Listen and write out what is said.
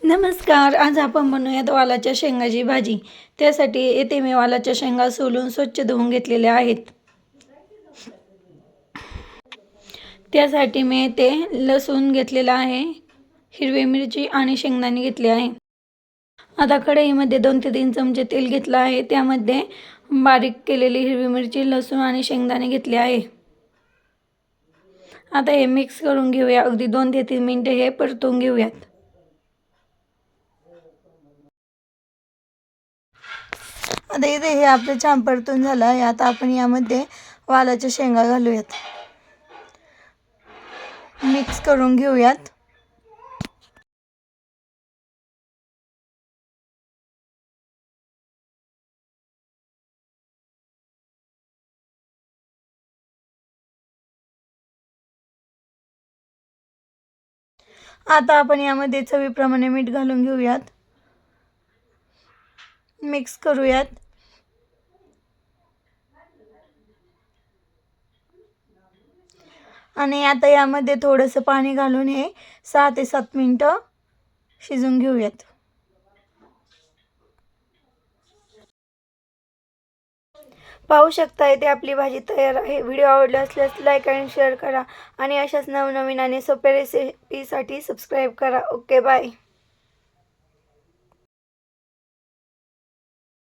नमस्कार. आज आपण बनवूयात वालाच्या शेंगाची भाजी. त्यासाठी येथे मी वालाच्या शेंगा सोलून स्वच्छ धुवून घेतलेल्या आहेत. त्यासाठी मी येथे लसूण घेतलेला आहे, हिरवी मिरची आणि शेंगदाणे घेतले आहे. आता कढईमध्ये 2 ते 3 चमचे तेल घेतलं आहे. त्यामध्ये बारीक केलेली हिरवी मिरची, लसूण आणि शेंगदाणे घेतले आहे. आता हे मिक्स करून घेऊया. अगदी 2 ते 3 मिनिटे हे परतून घेऊयात. आता इथे हे आपलं छान परतून झालं आहे. आता आपण यामध्ये वालाच्या शेंगा घालूयात, मिक्स करून घेऊयात. आता आपण यामध्ये चवीप्रमाणे मीठ घालून घेऊयात, मिक्स करूयात. आणि आता यामध्ये थोडंसं पाणी घालून हे 6 ते 7 मिनिटं शिजून घेऊयात. पाहू शकता इथे आपली भाजी तयार आहे. व्हिडिओ आवडला असल्यास लाईक आणि शेअर करा आणि अशाच नवनवीन आणि सोप्या रेसिपीसाठी सबस्क्राईब करा. Okay, bye.